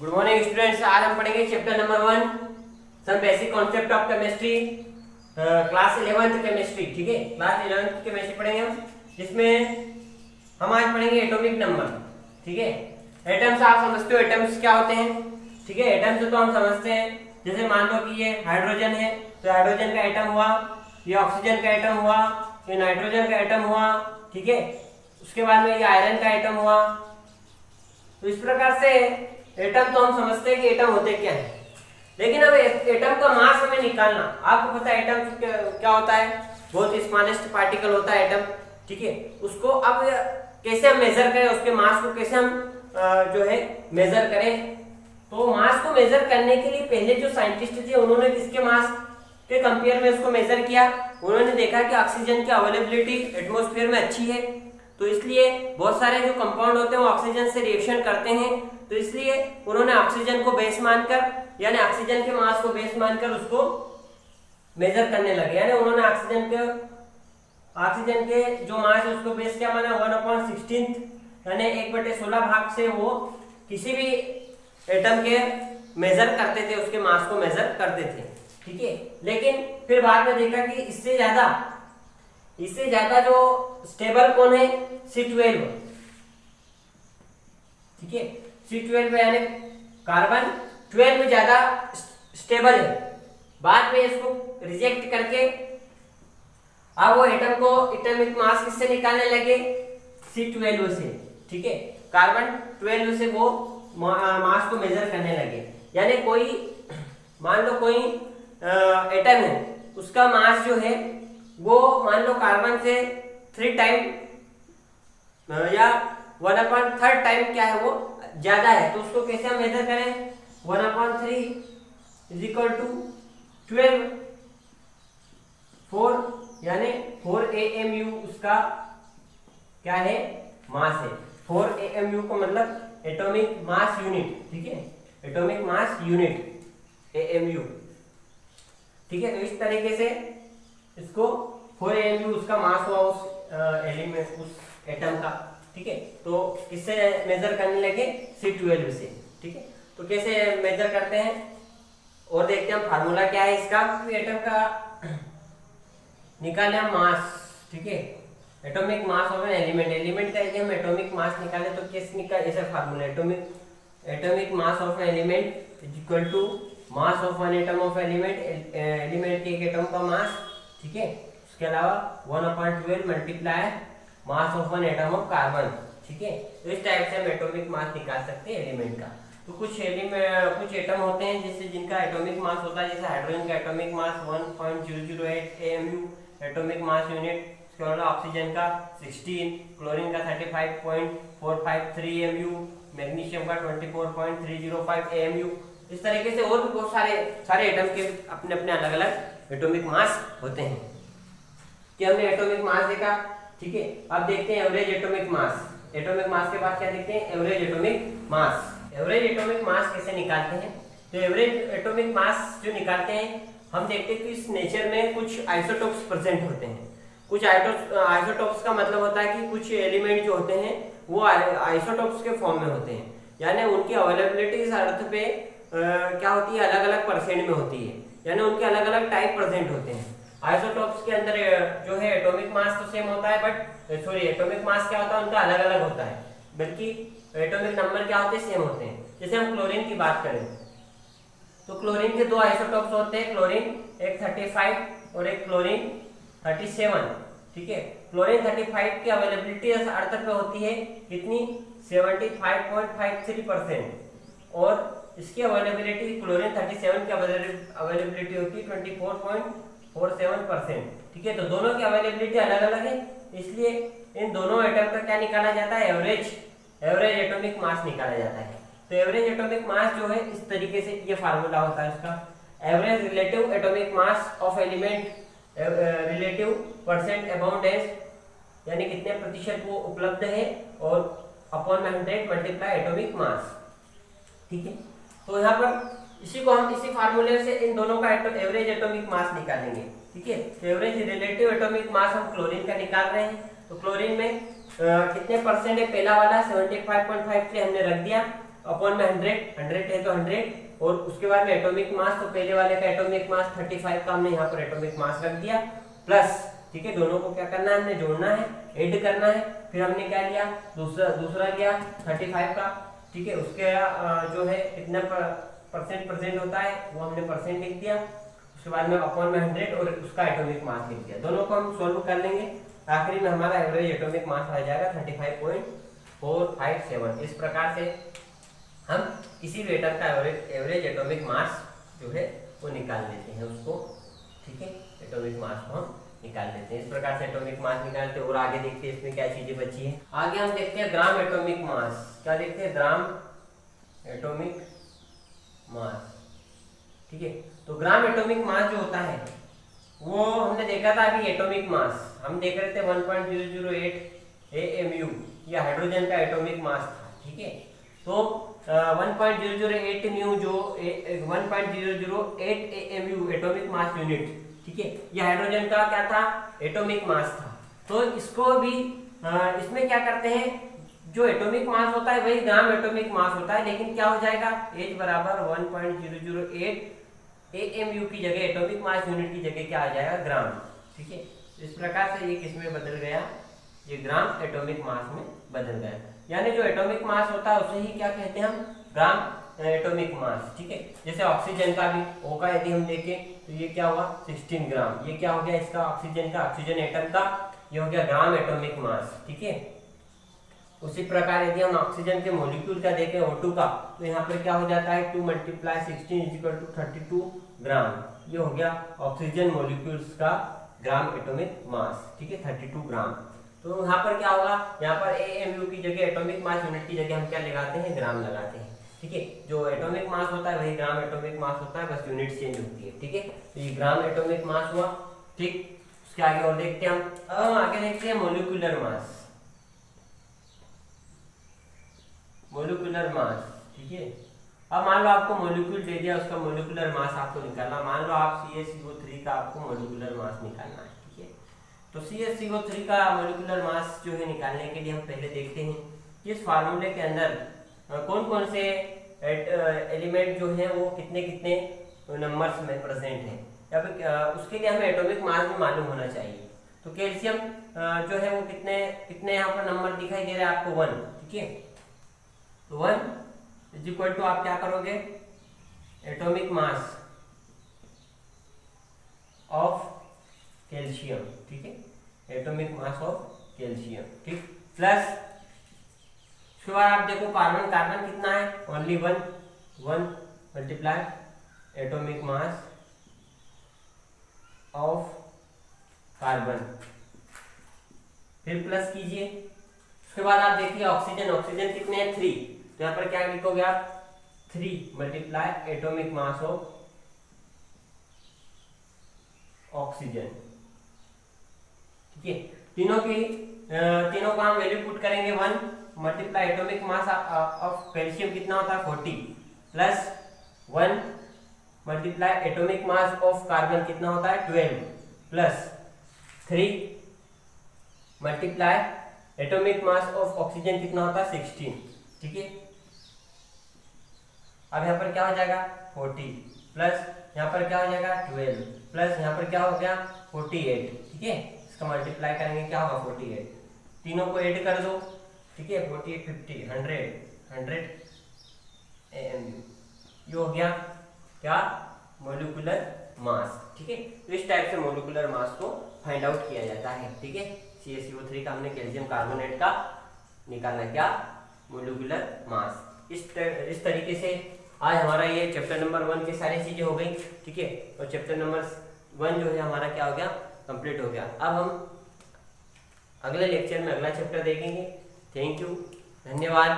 Good morning students. आज हम पढ़ेंगे chapter number 1 some basic concept of chemistry, class 11th chemistry. ठीक है, क्लास 11th केमिस्ट्री पढ़ेंगे हम, जिसमें हम आज पढ़ेंगे एटॉमिक नंबर। ठीक है, एटम्स आप समझते हो एटम्स क्या होते हैं। ठीक है, एटम्स तो हम समझते हैं, जैसे मान लो कि ये हाइड्रोजन है तो हाइड्रोजन का एटम हुआ, ये ऑक्सीजन का एटम हुआ, ये नाइट्रोजन का एटम हुआ। ठीक है, उसके बाद में ये आयरन का एटम हुआ। तो इस प्रकार से एटम तो हम समझते हैं कि एटम होते क्या है, लेकिन अब एटम का मास हमें निकालना। आपको पता है एटम क्या होता है, बहुत स्मॉलेस्ट पार्टिकल होता है एटम। ठीक है, उसको अब कैसे हम मेजर करें, उसके मास को कैसे हम जो है मेजर करें। तो मास को मेजर करने के लिए पहले जो साइंटिस्ट थे उन्होंने किसके मास के कंपेयर में उसको मेजर किया। उन्होंने देखा कि ऑक्सीजन की अवेलेबिलिटी एटमॉस्फेयर में अच्छी है, तो इसलिए बहुत सारे जो कंपाउंड होते हैं वो ऑक्सीजन से रिएक्शन करते हैं, तो इसलिए उन्होंने ऑक्सीजन को बेस मानकर, यानी ऑक्सीजन के मास को बेस मानकर उसको मेजर करने लगे। यानी उन्होंने ऑक्सीजन के जो मास है उसको बेस क्या माना, 1/16, यानी 1/16 भाग से वो किसी भी एटम के मेजर करते थे, उसके मास को मेजर करते थे। ठीक है, लेकिन फिर बाद में देखा कि इससे ज्यादा जो स्टेबल कौन है, C12। ठीक है, C12 यानी कार्बन 12 ज्यादा स्टेबल है। बाद में इसको रिजेक्ट करके अब वो एटम को एटॉमिक मास किससे निकालने लगे, C12 से। ठीक है, कार्बन 12 से वो मास को मेजर करने लगे। यानी मान लो कोई एटम है, उसका मास जो है वो मान लो कार्बन से 3 टाइम या 1/3 टाइम क्या है वो ज्यादा है, तो उसको कैसे हम मेजर करें, 1/3 = 12, 4 यानी 4 AMU उसका क्या है, मास है। 4 AMU को मतलब एटॉमिक मास यूनिट। ठीक है, एटॉमिक मास यूनिट AMU। ठीक है, तो इस तरीके से इसको 4 AMU उसका मास हुआ उस एलिमेंट, उस एटम का। ठीक है, तो किससे मेजर करने लगे, C12 से। ठीक है, तो कैसे मेजर करते हैं और देखते हैं फार्मूला क्या है इसका। एटम का निकाले हम मास। ठीक है, atomic mass of an element का यदि हम एटॉमिक मास निकाले तो कैसे निकाले, ऐसा formula, atomic mass of an element equal to mass of one atom of element के एक एटम का मास। ठीक है, उसके अलावा 1/12 multiply mass of one atom of carbon. ठीक है, तो इस टाइप से हम एटॉमिक मास निकाल सकते हैं एलिमेंट का। तो कुछ एटम होते हैं जैसे जिनका एटॉमिक मास होता है, जैसे हाइड्रोजन का atomic mass 1.008 AMU atomic mass unit, उसके अलावा ऑक्सीजन का 16, क्लोरीन का 35.453 AMU, मैग्नीशियम का 24.305 AMU। इस तरीके से और भी बहुत सारे एटम के अपने अपने अलग अलग एटॉमिक मास होते हैं। कि हमने एटॉमिक मास देखा। ठीक है, अब देखते हैं average atomic mass. Atomic mass के बाद क्या देखते हैं, average atomic mass. Average atomic mass कैसे निकालते हैं, तो एवरेज एटॉमिक मास जो निकालते हैं हम देखते हैं कि इस नेचर में कुछ आइसोटोप्स प्रेजेंट होते हैं। कुछ आइसोटोप्स का मतलब होता है कि कुछ एलिमेंट जो होते हैं वो आइसोटोप्स के फॉर्म में होते हैं, यानी उनकी अवेलेबिलिटी इस अर्थ पे क्या होती है, अलग अलग परसेंट में होती है, यानी उनके अलग अलग टाइप प्रेजेंट होते हैं। आइसोटोप्स के अंदर जो है एटॉमिक मास तो सेम होता है, बट एटॉमिक मास क्या होता है उनका अलग अलग होता है, बल्कि एटॉमिक नंबर क्या होते हैं, सेम होते हैं। जैसे हम क्लोरीन की बात करें तो क्लोरीन के 2 आइसोटोप्स होते हैं, क्लोरीन एक 35 और एक क्लोरीन 37। ठीक है, क्लोरीन 35 की अवेलेबिलिटी इस अर्थ पे होती है कितनी, 75.53%, और इसकी अवेलेबिलिटी क्लोरीन 37 की अवेलेबिलिटी होती है 24.47%। ठीक है, तो दोनों की अवेलेबिलिटी अलग अलग है, इसलिए इन दोनों एटम का क्या निकाला जाता है, एवरेज एटॉमिक मास निकाला जाता है। तो एवरेज एटॉमिक मास जो है इस तरीके से ये फार्मूला होता है उसका, average relative atomic mass of element relative percent abundance, यानी कितने प्रतिशत वो उपलब्ध है, और अपॉन 100 मल्टीप्लाई एटॉमिक मास। ठीक है, तो यहाँ पर इसी फार्मूले से इन दोनों का एवरेज एटॉमिक मास निकालेंगे। ठीक है, तो एवरेज रिलेटिव एटॉमिक मास हम क्लोरीन का निकाल रहे हैं। तो क्लोरीन में कितने परसेंट है, पहला वाला 75.53 हमने रख दिया, अपॉन में 100 है तो 100, और उसके बाद में एटॉमिक मास, तो पहले वाले का एटॉमिक मास 35 का हमने यहाँ पर एटॉमिक मास रख दिया, प्लस, ठीक है, दोनों को क्या करना है, हमने जोड़ना है, ऐड करना है। फिर हमने क्या लिया, दूसरा लिया 35 का, ठीक है, उसके जो है कितना परसेंट होता है वो हमने परसेंट लिख दिया, उसके बाद में अपॉन में 100 और उसका एटॉमिक मास लिख दिया। दोनों को हम सोल्व कर लेंगे, आखिरी में हमारा एवरेज एटॉमिक मास आ जाएगा 35.457। इस प्रकार से हम किसी भी एटम का एवरेज एटॉमिक मास जो है वो निकाल लेते हैं उसको, ठीक है, एटॉमिक मास को हम निकाल लेते हैं। इस प्रकार से एटॉमिक मास निकालते हैं। और आगे देखते हैं इसमें क्या चीजें बची है। आगे हम देखते हैं ग्राम एटॉमिक मास। क्या देखते हैं, ग्राम एटॉमिक मास, ठीक है। तो ग्राम एटॉमिक मास जो होता है वो हमने देखा था अभी, एटॉमिक मास हम देख रहे थे 1.008 AMU, ये हाइड्रोजन का एटॉमिक मास था, ठीक है। तो 1.008 म्यू जो 1.008 AMU एटॉमिक मास यूनिट, ठीक है, ये हाइड्रोजन का क्या था, एटॉमिक मास था। तो इसको भी इसमें क्या करते हैं, जो एटॉमिक मास होता है वही ग्राम एटॉमिक मास होता है, लेकिन क्या हो जाएगा, H बराबर 1.008 AMU की जगह, एटॉमिक मास यूनिट की जगह क्या आ जाएगा, ग्राम, ठीक है। इस प्रकार से ये किसमें बदल गया, ये ग्राम एटॉमिक मास में बदल गया। यानी जो एटॉमिक मास होता है उसे ही क्या कहते हैं हम, ग्राम एटॉमिक मास, ठीक है। जैसे ऑक्सीजन का भी O का यदि हम देखें तो ये क्या हुआ 16 ग्राम, ये क्या हो गया इसका, ऑक्सीजन का, ऑक्सीजन एटम का, ये हो गया ग्राम एटॉमिक मास, ठीक है। उसी प्रकार यदि हम ऑक्सीजन के मॉलिक्यूल का देखें O2 का, तो यहाँ पर क्या हो जाता है 2 × 16 = 32 ग्राम, ये हो गया ऑक्सीजन मॉलिक्यूल्स का ग्राम एटॉमिक मास, ठीक है, 32 ग्राम। तो यहाँ पर क्या होगा, यहाँ पर AMU की जगह, एटॉमिक मास यूनिट की जगह हम क्या लगाते हैं, ग्राम लगाते हैं, ठीक है। जो एटॉमिक मास होता है वही ग्राम एटॉमिक मास होता है, बस यूनिट चेंज होती है, ठीक है। तो ये ग्राम एटॉमिक मास हुआ, ठीक। उसके आगे और देखते हैं हम, आगे देखते हैं मॉलिक्यूलर मास। मॉलिक्यूलर मास, ठीक है। अब मान लो आपको मॉलिक्यूल दे दिया, उसका मॉलिक्यूलर मास आपको निकालना, मान लो आप CaCO3 का आपको मॉलिक्यूलर मास निकालना है, ठीक है। तो CaCO3 का मॉलिक्यूलर मास जो है निकालने के लिए हम पहले देखते हैं इस फार्मूले के अंदर कौन कौन से एलिमेंट जो है वो कितने कितने नंबर्स में प्रेजेंट है, या फिर उसके लिए हमें एटॉमिक मास भी मालूम होना चाहिए। तो कैल्शियम जो है वो कितने कितने यहाँ पर नंबर दिखाई दे रहा है आपको 1, ठीक है। तो 1 = आप क्या करोगे, एटॉमिक मास ऑफ कैल्शियम, ठीक है, एटॉमिक मास ऑफ कैल्शियम, ठीक, प्लस उसके बाद आप देखो कार्बन, कार्बन कितना है, only 1 × atomic mass of carbon, फिर प्लस कीजिए। उसके बाद आप देखिए ऑक्सीजन, ऑक्सीजन कितने हैं 3, तो यहाँ पर क्या लिखोगे आप 3 × एटॉमिक मास ऑफ ऑक्सीजन, ठीक है। तीनों का हम वैल्यू पुट करेंगे, 1 × एटॉमिक मास ऑफ कैल्शियम कितना होता है 40, plus 1 × atomic mass of carbon कितना होता है 12, plus 3 × atomic mass of oxygen कितना होता है 16, ठीक है। अब यहाँ पर क्या हो जाएगा 40, प्लस यहाँ पर क्या हो जाएगा 12, प्लस यहाँ पर क्या हो गया 48, ठीक है। इसका मल्टीप्लाई करेंगे क्या होगा 48, तीनों को ऐड कर दो, ठीक है, 48 50 100 AMU, ये हो गया क्या, मॉलिक्यूलर मास, ठीक है। तो इस टाइप से मॉलिक्यूलर मास को फाइंड आउट किया जाता है, ठीक है। CaCO3 का हमने कैल्शियम कार्बोनेट का निकालना, क्या, मॉलिक्यूलर मास। इस तरीके से आज हमारा ये चैप्टर नंबर 1 की सारी चीजें हो गई, ठीक है। और चैप्टर नंबर 1 जो है हमारा क्या हो गया, कंप्लीट हो गया। अब हम अगले लेक्चर में अगला चैप्टर देखेंगे। थैंक यू, धन्यवाद।